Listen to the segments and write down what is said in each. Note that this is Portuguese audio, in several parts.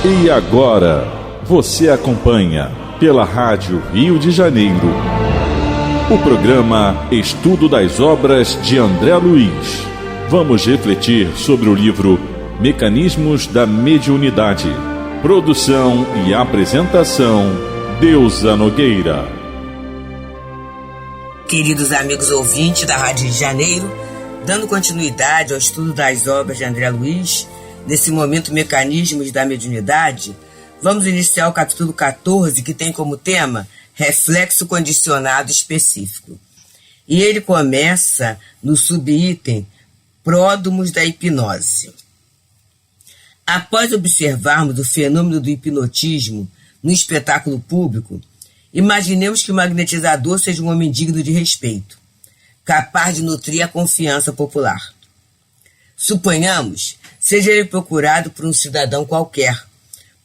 E agora, você acompanha pela Rádio Rio de Janeiro o programa Estudo das Obras de André Luiz. Vamos refletir sobre o livro Mecanismos da Mediunidade. Produção e apresentação, Deusa Nogueira. Queridos amigos ouvintes da Rádio Rio de Janeiro, dando continuidade ao estudo das obras de André Luiz, nesse momento Mecanismos da Mediunidade, vamos iniciar o capítulo 14, que tem como tema Reflexo Condicionado Específico. E ele começa no subitem Pródomos da Hipnose. Após observarmos o fenômeno do hipnotismo no espetáculo público, imaginemos que o magnetizador seja um homem digno de respeito, capaz de nutrir a confiança popular. Suponhamos, seja ele procurado por um cidadão qualquer,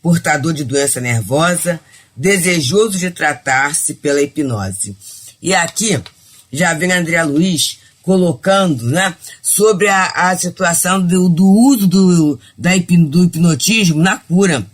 portador de doença nervosa, desejoso de tratar-se pela hipnose. E aqui já vem André Luiz colocando, sobre a situação do uso do hipnotismo na cura,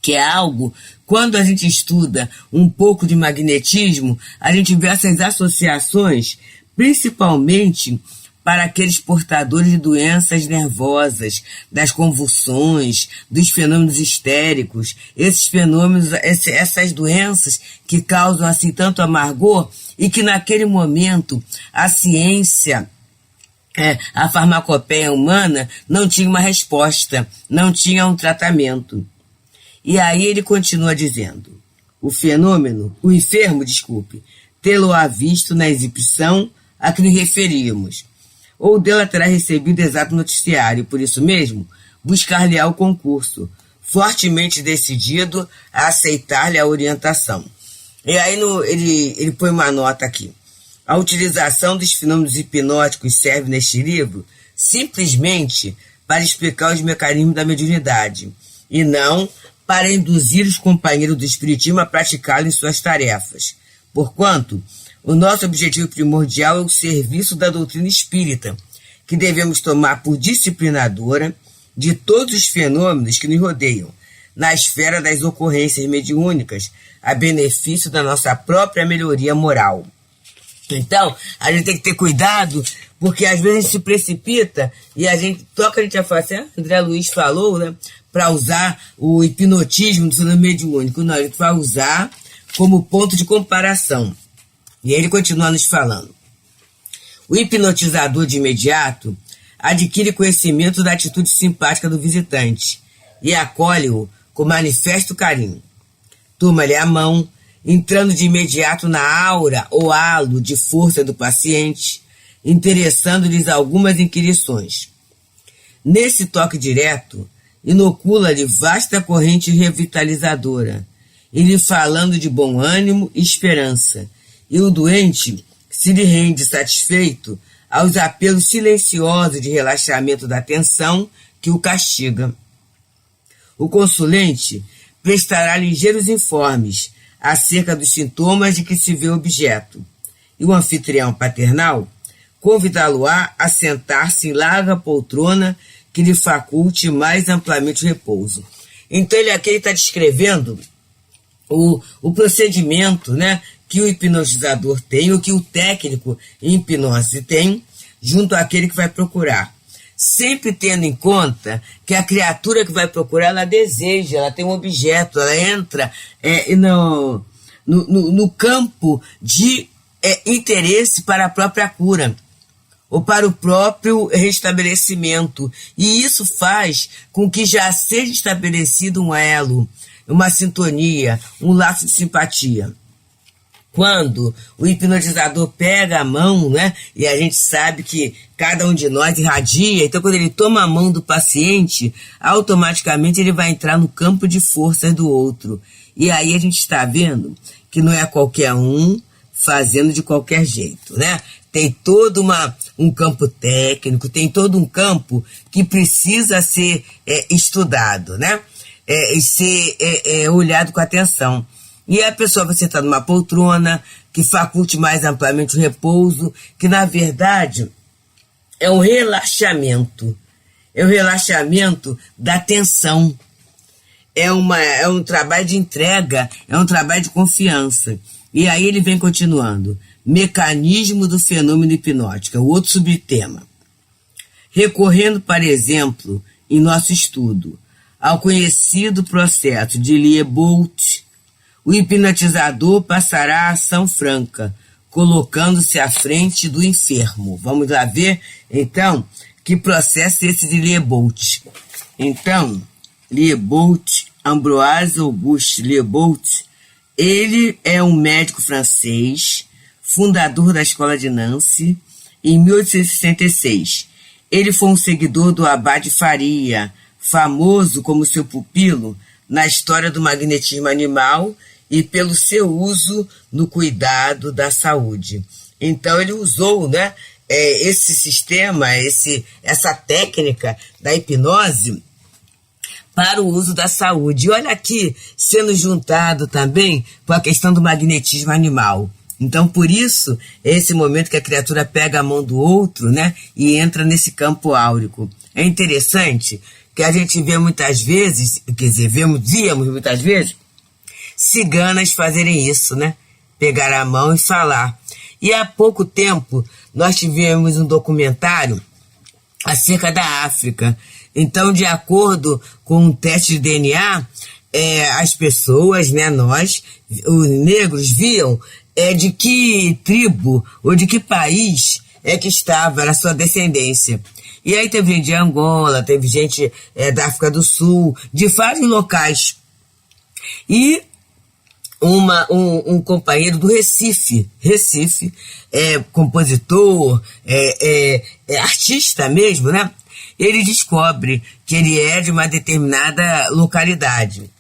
que é algo, quando a gente estuda um pouco de magnetismo, a gente vê essas associações, principalmente para aqueles portadores de doenças nervosas, das convulsões, dos fenômenos histéricos, esses fenômenos, essas doenças que causam assim tanto amargor e que naquele momento a ciência, a farmacopeia humana não tinha uma resposta, não tinha um tratamento. E aí ele continua dizendo, o enfermo, tê-lo-á visto na exibição a que nos referíamos, ou dela terá recebido exato noticiário, por isso mesmo, buscar-lhe-á o concurso, fortemente decidido a aceitar-lhe a orientação. E aí ele põe uma nota aqui. A utilização dos fenômenos hipnóticos serve neste livro simplesmente para explicar os mecanismos da mediunidade, e não para induzir os companheiros do espiritismo a praticá-lo em suas tarefas. Porquanto, o nosso objetivo primordial é o serviço da doutrina espírita, que devemos tomar por disciplinadora de todos os fenômenos que nos rodeiam, na esfera das ocorrências mediúnicas, a benefício da nossa própria melhoria moral. Então, a gente tem que ter cuidado, porque às vezes a gente se precipita e a gente vai falar assim, André Luiz falou, para usar o hipnotismo do fenômeno mediúnico. Não, a gente vai usar como ponto de comparação. E ele continua nos falando. O hipnotizador de imediato adquire conhecimento da atitude simpática do visitante e acolhe-o com manifesto carinho. Toma-lhe a mão, entrando de imediato na aura ou halo de força do paciente, interessando-lhes algumas inquirições. Nesse toque direto, inocula-lhe vasta corrente revitalizadora, e lhe falando de bom ânimo e esperança, e o doente se lhe rende satisfeito aos apelos silenciosos de relaxamento da tensão que o castiga. O consulente prestará ligeiros informes acerca dos sintomas de que se vê objeto, e o anfitrião paternal convidá-lo-á a sentar-se em larga poltrona que lhe faculte mais amplamente o repouso. Então ele aqui está descrevendo o procedimento, que o hipnotizador tem, ou que o técnico em hipnose tem, junto àquele que vai procurar. Sempre tendo em conta que a criatura que vai procurar, ela deseja, ela tem um objeto, ela entra no campo de interesse para a própria cura, ou para o próprio restabelecimento. E isso faz com que já seja estabelecido um elo, uma sintonia, um laço de simpatia. Quando o hipnotizador pega a mão, e a gente sabe que cada um de nós irradia, então quando ele toma a mão do paciente, automaticamente ele vai entrar no campo de forças do outro. E aí a gente está vendo que não é qualquer um fazendo de qualquer jeito, Tem todo um campo técnico, tem todo um campo que precisa ser estudado, e ser olhado com atenção. E a pessoa vai sentar numa poltrona que faculte mais amplamente o repouso, que na verdade é um relaxamento. É o relaxamento da tensão. é um trabalho de entrega, é um trabalho de confiança. E aí ele vem continuando. Mecanismo do fenômeno hipnótico, é o outro subtema. Recorrendo, por exemplo, em nosso estudo, ao conhecido processo de Liebold, o hipnotizador passará a ação franca, colocando-se à frente do enfermo. Vamos lá ver, então, que processo é esse de Liebold. Então, Liebold, Ambroise Auguste Liebold, ele é um médico francês, fundador da Escola de Nancy, em 1866. Ele foi um seguidor do Abade Faria, famoso como seu pupilo na história do magnetismo animal e pelo seu uso no cuidado da saúde. Então ele usou, né, esse sistema, essa técnica da hipnose para o uso da saúde. E olha aqui, sendo juntado também com a questão do magnetismo animal. Então, por isso, é esse momento que a criatura pega a mão do outro, né, e entra nesse campo áurico. É interessante que a gente vê muitas vezes, víamos muitas vezes, ciganas fazerem isso, né? Pegar a mão e falar. E há pouco tempo, nós tivemos um documentário acerca da África. Então, de acordo com um teste de DNA, as pessoas, né, nós, os negros, viam de que tribo ou de que país é que estava a sua descendência. E aí teve gente de Angola, teve gente da África do Sul, de vários locais. E um companheiro do Recife, compositor, artista mesmo, né? Ele descobre que ele é de uma determinada localidade.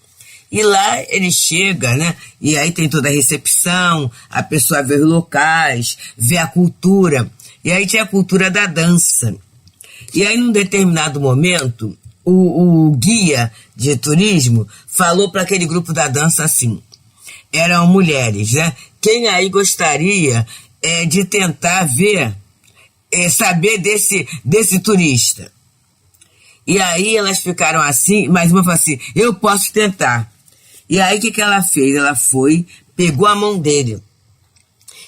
E lá ele chega, né? E aí tem toda a recepção, a pessoa vê os locais, vê a cultura. E aí tinha a cultura da dança. E aí, num determinado momento, o guia de turismo falou para aquele grupo da dança assim, eram mulheres, né? Quem aí gostaria de tentar ver, saber desse turista? E aí elas ficaram assim, mas uma falou assim, eu posso tentar. E aí o que ela fez? Ela foi, pegou a mão dele.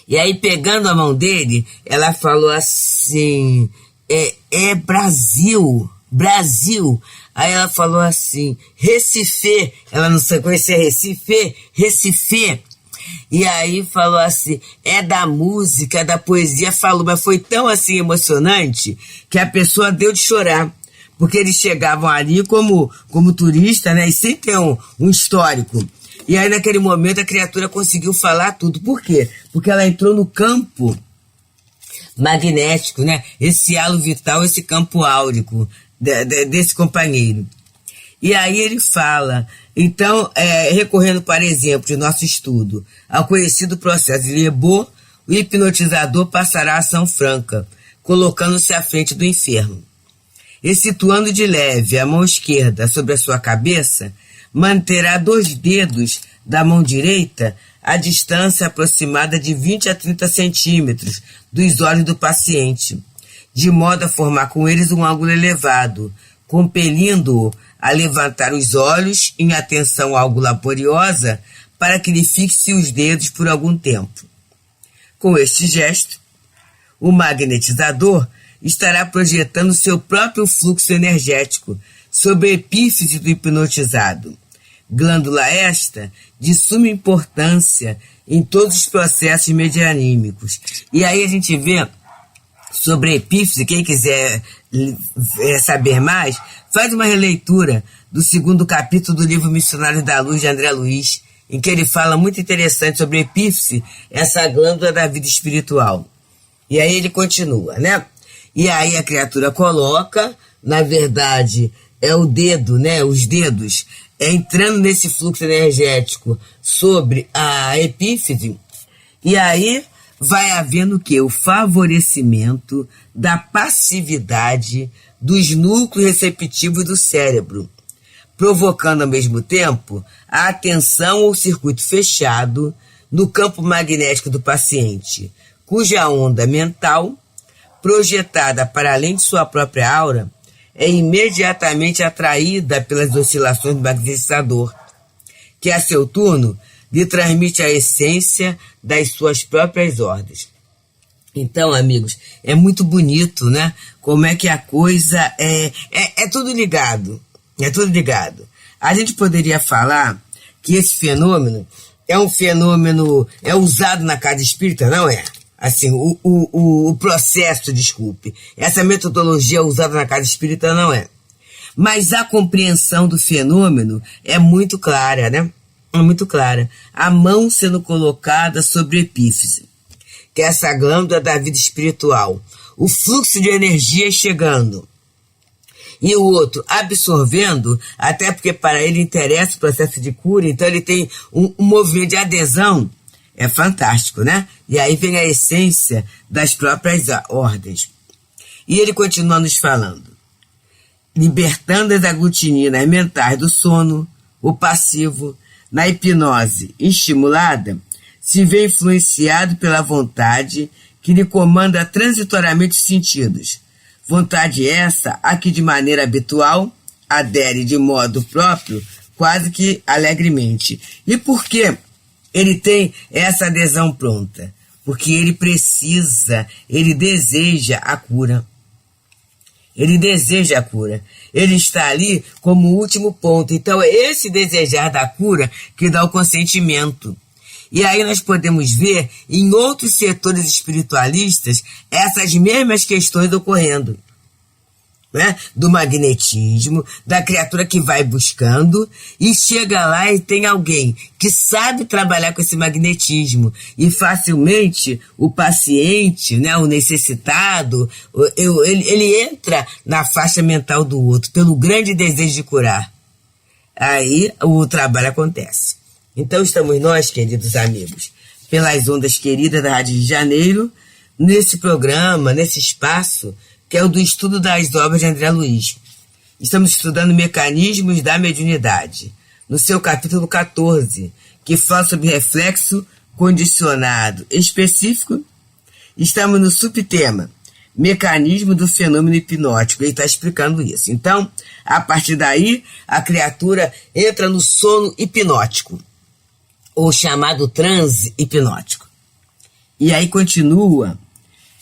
E aí pegando a mão dele, ela falou assim, Brasil. Aí ela falou assim, Recife, ela não conhecia Recife. E aí falou assim, é da música, é da poesia, falou, mas foi tão assim emocionante que a pessoa deu de chorar. Porque eles chegavam ali como turista, né, e sem ter um histórico. E aí, naquele momento, a criatura conseguiu falar tudo. Por quê? Porque ela entrou no campo magnético, né? Esse halo vital, esse campo áurico desse companheiro. E aí ele fala, então, recorrendo, por exemplo, de nosso estudo, ao conhecido processo de Liebold, o hipnotizador passará a ação franca, colocando-se à frente do enfermo. E situando de leve a mão esquerda sobre a sua cabeça, manterá 2 dedos da mão direita a distância aproximada de 20 a 30 centímetros dos olhos do paciente, de modo a formar com eles um ângulo elevado, compelindo-o a levantar os olhos em atenção algo laboriosa para que lhe fixe os dedos por algum tempo. Com este gesto, o magnetizador estará projetando seu próprio fluxo energético sobre a epífise do hipnotizado, glândula esta de suma importância em todos os processos medianímicos. E aí a gente vê sobre a epífise, quem quiser saber mais, faz uma releitura do 2º capítulo do livro Missionários da Luz, de André Luiz, em que ele fala muito interessante sobre a epífise, essa glândula da vida espiritual. E aí ele continua, né? E aí a criatura coloca, na verdade, o dedo, né? Os dedos entrando nesse fluxo energético sobre a epífise, e aí vai havendo o quê? O favorecimento da passividade dos núcleos receptivos do cérebro, provocando ao mesmo tempo a atenção ao circuito fechado no campo magnético do paciente, cuja onda mental, projetada para além de sua própria aura, é imediatamente atraída pelas oscilações do magnetizador, que a seu turno lhe transmite a essência das suas próprias ordens. Então, amigos, é muito bonito, né? Como é que a coisa é tudo ligado. É tudo ligado. A gente poderia falar que esse fenômeno é um fenômeno, é usado na casa espírita, não é? Assim, o processo, desculpe. Essa metodologia usada na casa espírita não é. Mas a compreensão do fenômeno é muito clara, né? É muito clara. A mão sendo colocada sobre o epífise, que é essa glândula da vida espiritual. O fluxo de energia chegando. E o outro absorvendo, até porque para ele interessa o processo de cura, então ele tem um movimento de adesão. É fantástico, né? E aí vem a essência das próprias ordens. E ele continua nos falando. Libertando as aglutininas mentais do sono, o passivo, na hipnose estimulada, se vê influenciado pela vontade que lhe comanda transitoriamente os sentidos. Vontade essa a que de maneira habitual adere de modo próprio, quase que alegremente. E por que ele tem essa adesão pronta? Porque ele precisa, ele deseja a cura. Ele deseja a cura. Ele está ali como último ponto. Então é esse desejar da cura que dá o consentimento. E aí nós podemos ver em outros setores espiritualistas essas mesmas questões ocorrendo. Né? Do magnetismo, da criatura que vai buscando e chega lá e tem alguém que sabe trabalhar com esse magnetismo e facilmente o paciente, né, o necessitado, ele entra na faixa mental do outro pelo grande desejo de curar. Aí o trabalho acontece. Então estamos nós, queridos amigos, pelas ondas queridas da Rádio Rio de Janeiro, nesse programa, nesse espaço, que é o do estudo das obras de André Luiz. Estamos estudando mecanismos da mediunidade, no seu capítulo 14, que fala sobre reflexo condicionado específico. Estamos no subtema, mecanismo do fenômeno hipnótico. Ele está explicando isso. Então, a partir daí, a criatura entra no sono hipnótico, ou chamado transe hipnótico. E aí continua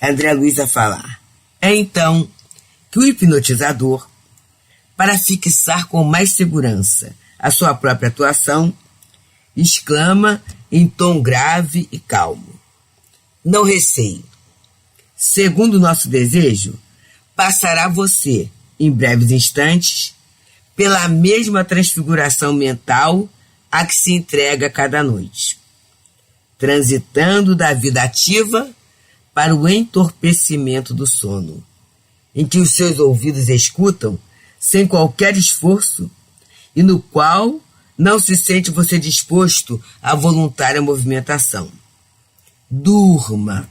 André Luiz a falar. É então que o hipnotizador, para fixar com mais segurança a sua própria atuação, exclama em tom grave e calmo: não receie. Segundo o nosso desejo, passará você, em breves instantes, pela mesma transfiguração mental a que se entrega cada noite, transitando da vida ativa para o entorpecimento do sono, em que os seus ouvidos escutam sem qualquer esforço e no qual não se sente você disposto à voluntária movimentação. Durma,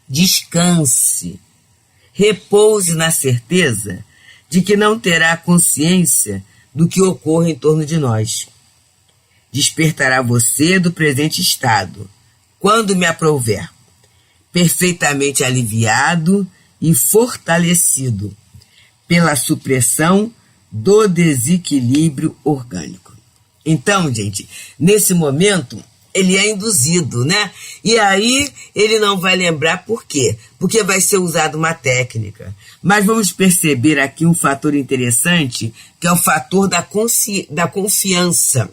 descanse, repouse na certeza de que não terá consciência do que ocorre em torno de nós. Despertará você do presente estado, quando me aprouver, perfeitamente aliviado e fortalecido pela supressão do desequilíbrio orgânico. Então, gente, nesse momento, ele é induzido, né? E aí ele não vai lembrar por quê? Porque vai ser usada uma técnica. Mas vamos perceber aqui um fator interessante, que é o fator da confiança,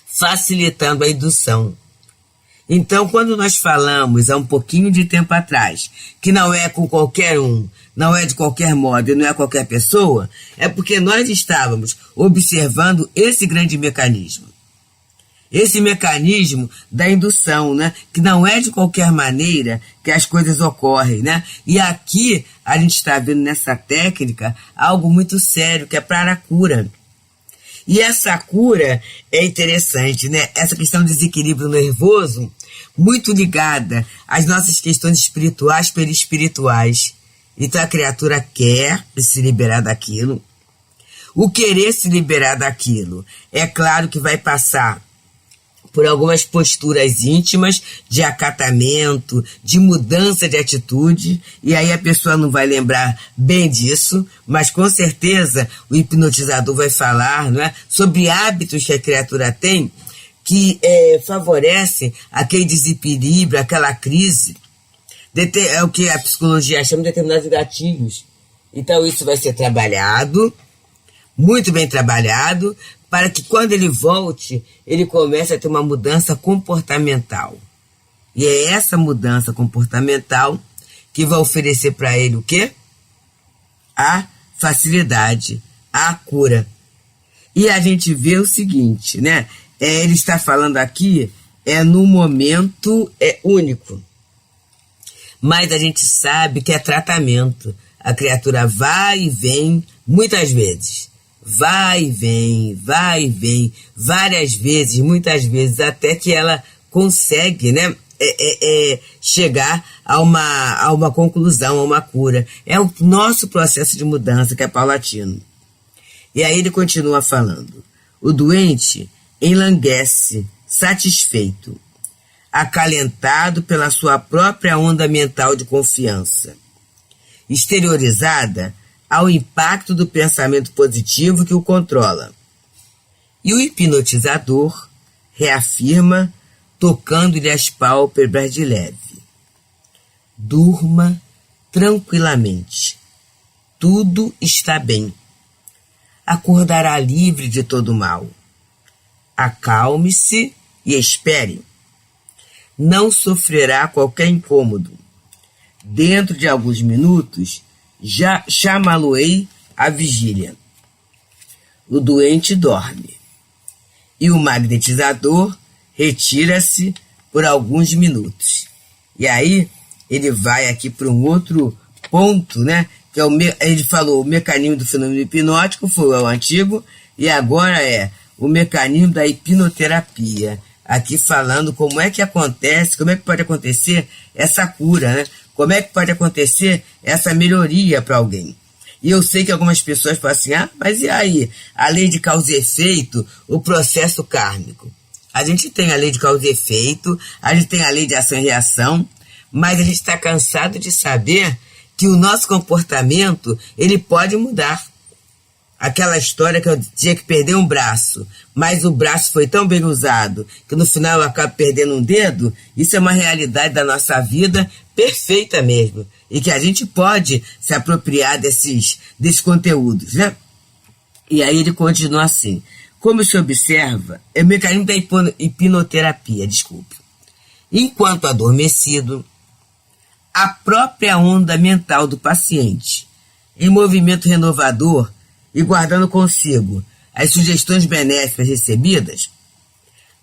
facilitando a indução. Então, quando nós falamos há um pouquinho de tempo atrás que não é com qualquer um, não é de qualquer modo e não é qualquer pessoa, é porque nós estávamos observando esse grande mecanismo. Esse mecanismo da indução, né? Que não é de qualquer maneira que as coisas ocorrem, né? E aqui a gente está vendo nessa técnica algo muito sério, que é para a cura. E essa cura é interessante, né? Essa questão do desequilíbrio nervoso, muito ligada às nossas questões espirituais perispirituais. Então a criatura quer se liberar daquilo. O querer se liberar daquilo, é claro que vai passar por algumas posturas íntimas de acatamento, de mudança de atitude, e aí a pessoa não vai lembrar bem disso, mas com certeza o hipnotizador vai falar, não é, sobre hábitos que a criatura tem que favorecem aquele desequilíbrio, aquela crise. É o que a psicologia chama de determinados gatilhos. Então isso vai ser trabalhado, muito bem trabalhado, para que quando ele volte, ele comece a ter uma mudança comportamental. E é essa mudança comportamental que vai oferecer para ele o quê? A facilidade, a cura. E a gente vê o seguinte, né? Ele está falando aqui, num momento único. Mas a gente sabe que é tratamento. A criatura vai e vem muitas vezes. Vai e vem, várias vezes, muitas vezes, até que ela consegue, né, chegar a uma conclusão, a uma cura. É o nosso processo de mudança, que é paulatino. E aí ele continua falando. O doente enlanguece, satisfeito, acalentado pela sua própria onda mental de confiança, exteriorizada ao impacto do pensamento positivo que o controla. E o hipnotizador reafirma, tocando-lhe as pálpebras de leve. Durma tranquilamente. Tudo está bem. Acordará livre de todo mal. Acalme-se e espere. Não sofrerá qualquer incômodo. Dentro de alguns minutos, já chamá-lo-ei à vigília. O doente dorme. E o magnetizador retira-se por alguns minutos. E aí, ele vai aqui para um outro ponto, né? Que ele falou, o mecanismo do fenômeno hipnótico foi o antigo, e agora é o mecanismo da hipnoterapia. Aqui falando como é que acontece, como é que pode acontecer essa cura, né? Como é que pode acontecer essa melhoria para alguém? E eu sei que algumas pessoas falam assim, mas e aí? A lei de causa e efeito, o processo kármico. A gente tem a lei de causa e efeito, a gente tem a lei de ação e reação, mas a gente está cansado de saber que o nosso comportamento, ele pode mudar. Aquela história que eu tinha que perder um braço, mas o braço foi tão bem usado que no final eu acabo perdendo um dedo, isso é uma realidade da nossa vida perfeita mesmo. E que a gente pode se apropriar desses conteúdos, né? E aí ele continua assim. Como se observa, é o mecanismo da hipnoterapia, Enquanto adormecido, a própria onda mental do paciente, em movimento renovador, e guardando consigo as sugestões benéficas recebidas,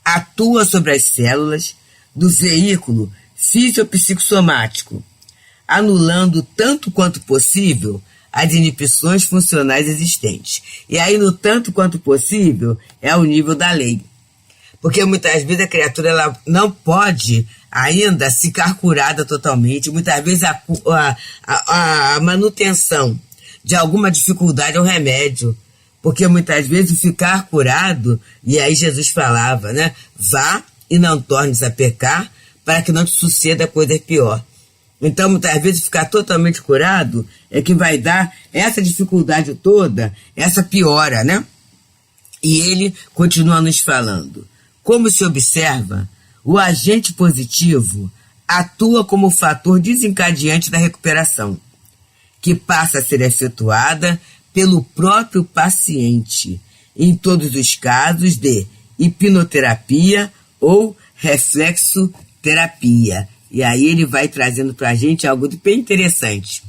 atua sobre as células do veículo fisiopsicossomático, anulando tanto quanto possível as inibições funcionais existentes. E aí, no tanto quanto possível, é o nível da lei. Porque muitas vezes a criatura ela não pode ainda ficar curada totalmente. Muitas vezes a manutenção de alguma dificuldade é um remédio, porque muitas vezes o ficar curado, e aí Jesus falava, né? Vá e não tornes a pecar, para que não te suceda coisa pior. Então, muitas vezes, ficar totalmente curado é que vai dar essa dificuldade toda, essa piora, né? E ele continua nos falando. Como se observa, o agente positivo atua como fator desencadeante da recuperação, que passa a ser efetuada pelo próprio paciente, em todos os casos de hipnoterapia ou reflexoterapia. E aí ele vai trazendo para a gente algo bem interessante.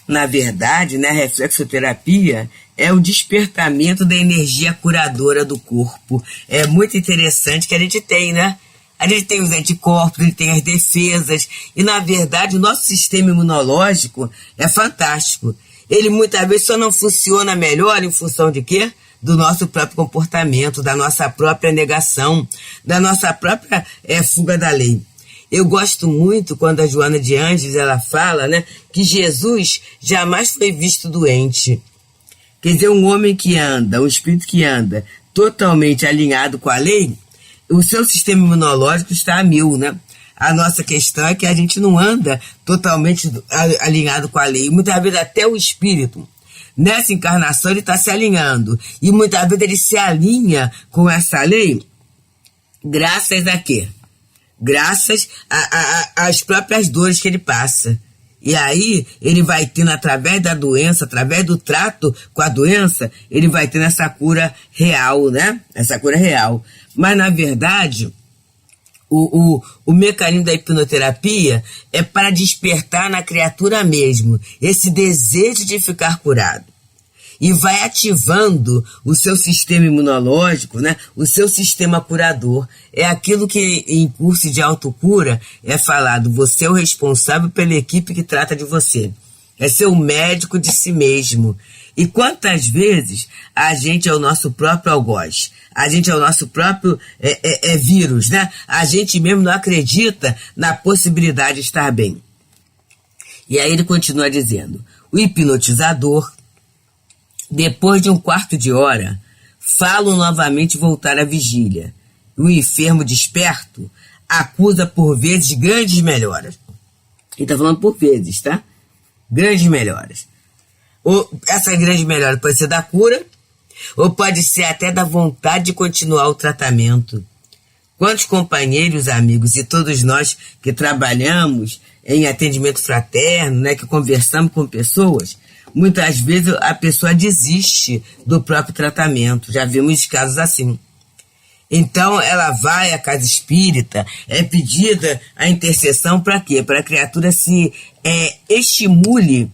Na verdade, né, a reflexoterapia é o despertamento da energia curadora do corpo. É muito interessante que a gente tem, né? A gente tem os anticorpos, a gente tem as defesas, e na verdade o nosso sistema imunológico é fantástico. Ele muitas vezes só não funciona melhor em função de quê? Do nosso próprio comportamento, da nossa própria negação, da nossa própria fuga da lei. Eu gosto muito quando a Joana de Ângeles ela fala, né, que Jesus jamais foi visto doente. Quer dizer, um homem que anda, um espírito que anda totalmente alinhado com a lei, o seu sistema imunológico está a 1000, né? A nossa questão é que a gente não anda totalmente alinhado com a lei. Muitas vezes até o espírito, nessa encarnação, ele está se alinhando. E muitas vezes ele se alinha com essa lei graças a quê? Graças às próprias dores que ele passa. E aí ele vai tendo, através da doença, através do trato com a doença, ele vai tendo essa cura real, né? Essa cura real. Mas, na verdade, o mecanismo da hipnoterapia é para despertar na criatura mesmo esse desejo de ficar curado. E vai ativando o seu sistema imunológico, né? O seu sistema curador. É aquilo que em curso de autocura é falado: você é o responsável pela equipe que trata de você. É ser o médico de si mesmo. E quantas vezes a gente é o nosso próprio algoz? A gente é o nosso próprio vírus, né? A gente mesmo não acredita na possibilidade de estar bem. E aí ele continua dizendo: o hipnotizador, depois de 1/4 de hora, fala novamente voltar à vigília. O enfermo desperto acusa por vezes grandes melhoras. Ele está falando por vezes, tá? Grandes melhoras. Essa grande melhora pode ser da cura, ou pode ser até da vontade de continuar o tratamento. Quantos companheiros, amigos, e todos nós que trabalhamos em atendimento fraterno, né, que conversamos com pessoas, muitas vezes a pessoa desiste do próprio tratamento. Já vimos casos assim. Então ela vai à casa espírita, é pedida a intercessão para quê? Para a criatura se estimule,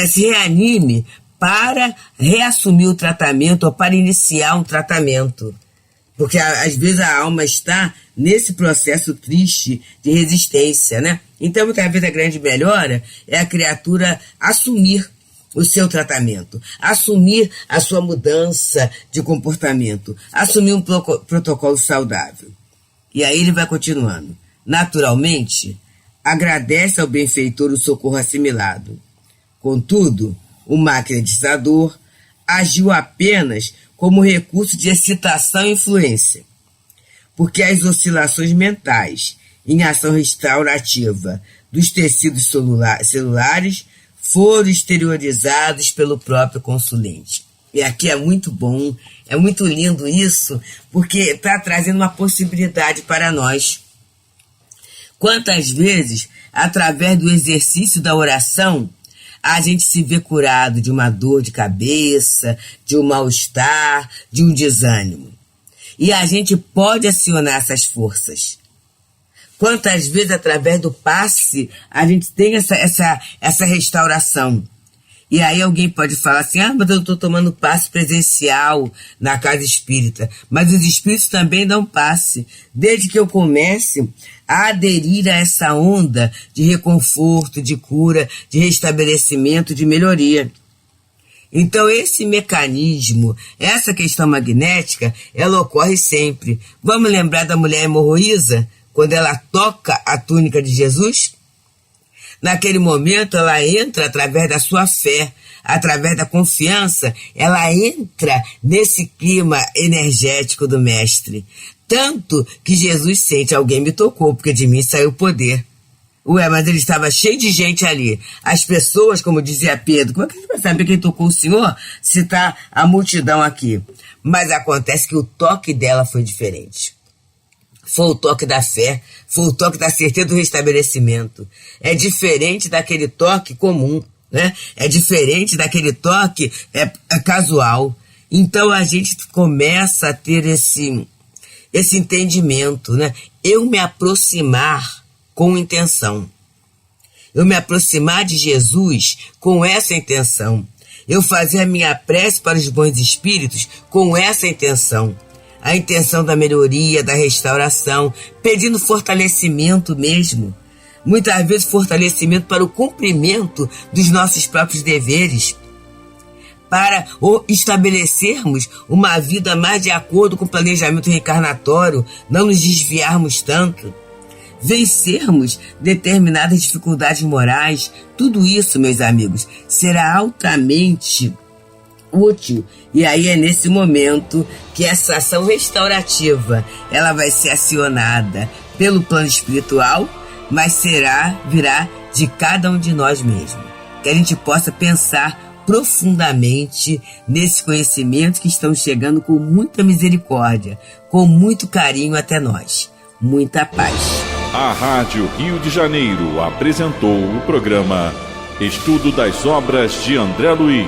se reanime para reassumir o tratamento ou para iniciar um tratamento. Porque às vezes a alma está nesse processo triste de resistência, né? Então, muitas vezes a grande melhora é a criatura assumir o seu tratamento, assumir a sua mudança de comportamento, assumir um protocolo saudável. E aí ele vai continuando. Naturalmente, agradece ao benfeitor o socorro assimilado. Contudo, o magnetizador agiu apenas como recurso de excitação e influência, porque as oscilações mentais em ação restaurativa dos tecidos celulares foram exteriorizados pelo próprio consulente. E aqui é muito bom, é muito lindo isso, porque está trazendo uma possibilidade para nós. Quantas vezes, através do exercício da oração, a gente se vê curado de uma dor de cabeça, de um mal-estar, de um desânimo. E a gente pode acionar essas forças. Quantas vezes, através do passe, a gente tem essa restauração. E aí alguém pode falar assim: mas eu estou tomando passe presencial na casa espírita. Mas os espíritos também dão passe. Desde que eu comece a aderir a essa onda de reconforto, de cura, de restabelecimento, de melhoria. Então esse mecanismo, essa questão magnética, ela ocorre sempre. Vamos lembrar da mulher hemorroísa, quando ela toca a túnica de Jesus? Naquele momento ela entra através da sua fé, através da confiança, ela entra nesse clima energético do Mestre. Tanto que Jesus sente: alguém me tocou, porque de mim saiu poder. Mas ele estava cheio de gente ali. As pessoas, como dizia Pedro, como é que você vai saber quem tocou o Senhor se está a multidão aqui? Mas acontece que o toque dela foi diferente. Foi o toque da fé, foi o toque da certeza do restabelecimento. É diferente daquele toque comum, né? É diferente daquele toque casual. Então a gente começa a ter esse entendimento, né? Eu me aproximar com intenção. Eu me aproximar de Jesus com essa intenção. Eu fazer a minha prece para os bons espíritos com essa intenção. A intenção da melhoria, da restauração, pedindo fortalecimento mesmo. Muitas vezes fortalecimento para o cumprimento dos nossos próprios deveres, para estabelecermos uma vida mais de acordo com o planejamento reencarnatório, não nos desviarmos tanto, vencermos determinadas dificuldades morais. Tudo isso, meus amigos, será altamente útil. E aí é nesse momento que essa ação restaurativa ela vai ser acionada pelo plano espiritual, mas virá de cada um de nós mesmos. Que a gente possa pensar profundamente nesse conhecimento que estão chegando com muita misericórdia, com muito carinho até nós. Muita paz. A Rádio Rio de Janeiro apresentou o programa Estudo das Obras de André Luiz.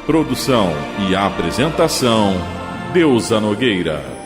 Produção e apresentação, Deusa Nogueira.